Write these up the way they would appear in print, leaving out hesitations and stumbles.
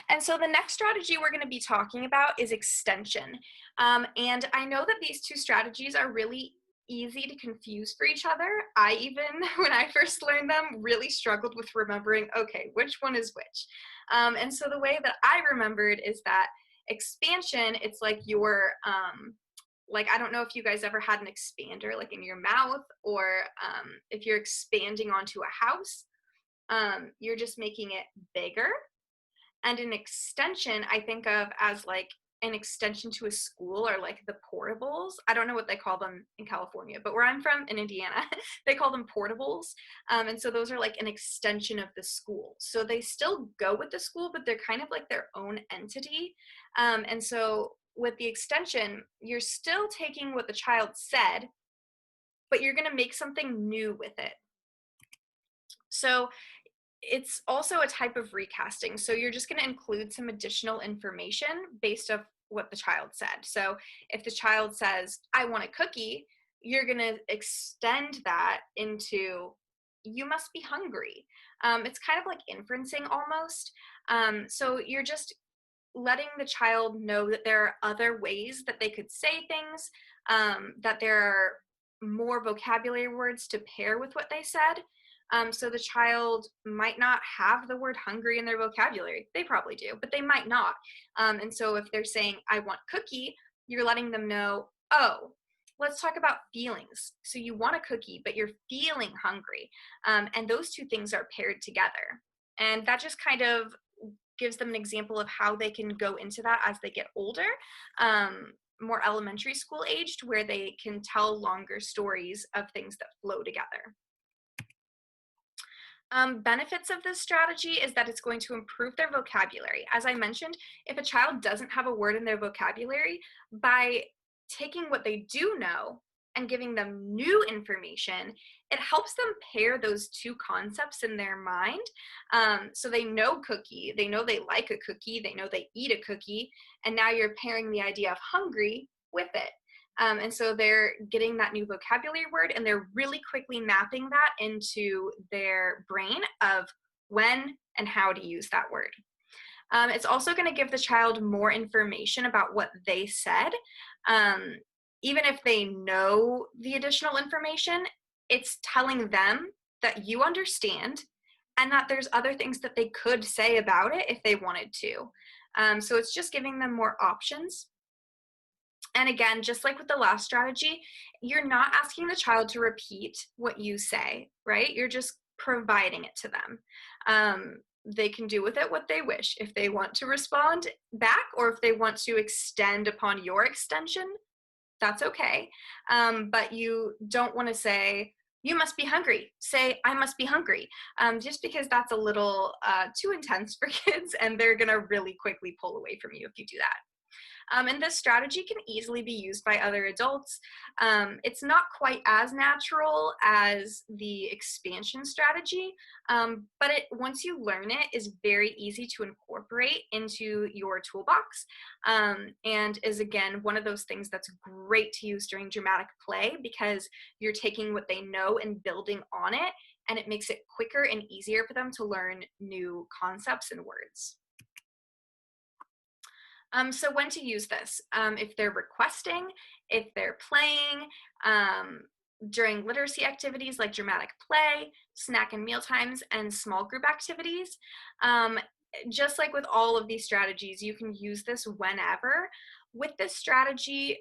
And so the next strategy we're going to be talking about is extension. And I know that these two strategies are really easy to confuse for each other. I even, when I first learned them, really struggled with remembering, okay, which one is which. And so the way that I remembered is that expansion, it's like your, like, I don't know if you guys ever had an expander like in your mouth, or if you're expanding onto a house, you're just making it bigger. And an extension, I think of as like an extension to a school, or like the portables. I don't know what they call them in California, but where I'm from in Indiana, they call them portables. And so those are like an extension of the school. So they still go with the school, but they're kind of like their own entity. And so with the extension, you're still taking what the child said, but you're going to make something new with it. So it's also a type of recasting. So you're just going to include some additional information based off what the child said. So if the child says, I want a cookie, you're going to extend that into, you must be hungry. It's kind of like inferencing almost. So you're just letting the child know that there are other ways that they could say things, that there are more vocabulary words to pair with what they said. So the child might not have the word hungry in their vocabulary. They probably do, but they might not. And so if they're saying, I want cookie, you're letting them know, oh, let's talk about feelings. So you want a cookie, but you're feeling hungry. And those two things are paired together. And that just kind of gives them an example of how they can go into that as they get older, more elementary school aged, where they can tell longer stories of things that flow together. Benefits of this strategy is that it's going to improve their vocabulary. As I mentioned, if a child doesn't have a word in their vocabulary, by taking what they do know and giving them new information, it helps them pair those two concepts in their mind. So they know cookie, they know they like a cookie, they know they eat a cookie, and now you're pairing the idea of hungry with it. And so they're getting that new vocabulary word, and they're really quickly mapping that into their brain of when and how to use that word. It's also going to give the child more information about what they said. Even if they know the additional information, it's telling them that you understand and that there's other things that they could say about it if they wanted to. So it's just giving them more options. And again, just like with the last strategy, you're not asking the child to repeat what you say, right? You're just providing it to them. They can do with it what they wish. If they want to respond back, or if they want to extend upon your extension, that's okay. But you don't want to say, you must be hungry. Say, I must be hungry. Just because that's a little too intense for kids, and they're going to really quickly pull away from you if you do that. And this strategy can easily be used by other adults. It's not quite as natural as the expansion strategy, but once you learn it, is very easy to incorporate into your toolbox, and is, again, one of those things that's great to use during dramatic play, because you're taking what they know and building on it, and it makes it quicker and easier for them to learn new concepts and words. So when to use this? If they're requesting, if they're playing, during literacy activities like dramatic play, snack and meal times, and small group activities. Just like with all of these strategies, you can use this whenever. With this strategy,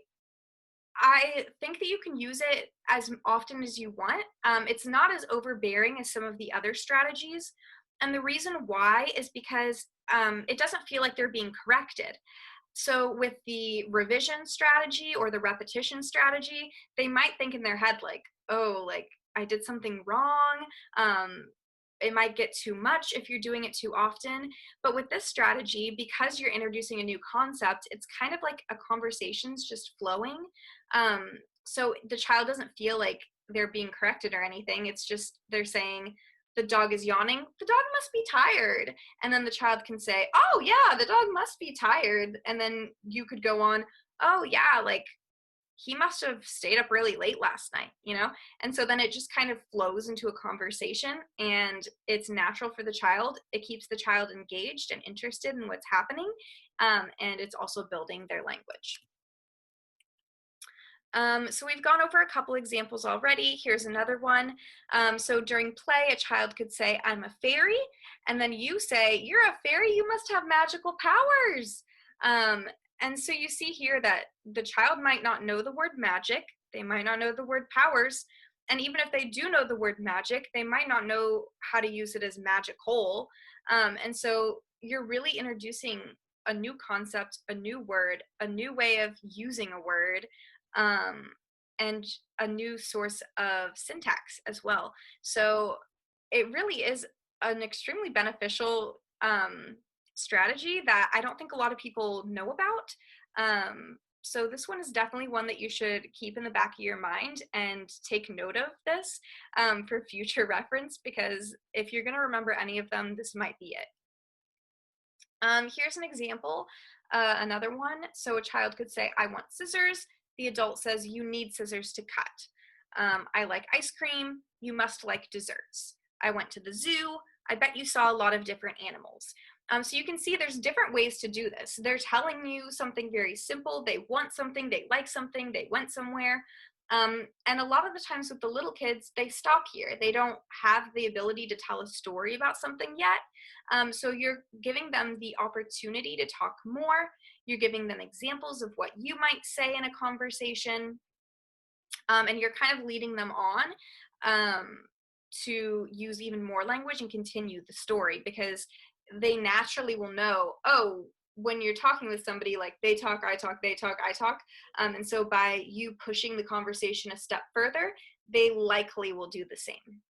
I think that you can use it as often as you want. It's not as overbearing as some of the other strategies. And the reason why is because it doesn't feel like they're being corrected. So with the revision strategy or the repetition strategy, they might think in their head like, oh, like I did something wrong. It might get too much if you're doing it too often. But with this strategy, because you're introducing a new concept, it's kind of like a conversation's just flowing. So the child doesn't feel like they're being corrected or anything. It's just they're saying, the dog is yawning, the dog must be tired. And then the child can say, oh yeah, the dog must be tired. And then you could go on, oh yeah, like he must have stayed up really late last night, And so then it just kind of flows into a conversation, and it's natural for the child. It keeps the child engaged and interested in what's happening, and it's also building their language. So we've gone over a couple examples already. Here's another one. So during play, a child could say, "I'm a fairy," and then you say, "You're a fairy, you must have magical powers." And so you see here that the child might not know the word magic, they might not know the word powers, and even if they do know the word magic, they might not know how to use it as magical. And so you're really introducing a new concept, a new word, a new way of using a word, um, and a new source of syntax as well. So it really is an extremely beneficial strategy that I don't think a lot of people know about. So this one is definitely one that you should keep in the back of your mind and take note of this for future reference, because if you're going to remember any of them, this might be it. Here's an example, another one. So a child could say, "I want scissors." The adult says, "You need scissors to cut." "I like ice cream." "You must like desserts." "I went to the zoo." "I bet you saw a lot of different animals." So you can see there's different ways to do this. They're telling you something very simple. They want something, they like something, they went somewhere. And a lot of the times with the little kids, they stop here. They don't have the ability to tell a story about something yet. So you're giving them the opportunity to talk more. You're giving them examples of what you might say in a conversation. And you're kind of leading them on to use even more language and continue the story, because they naturally will know, oh, when you're talking with somebody, like, they talk, I talk, they talk, I talk. And so by you pushing the conversation a step further, they likely will do the same.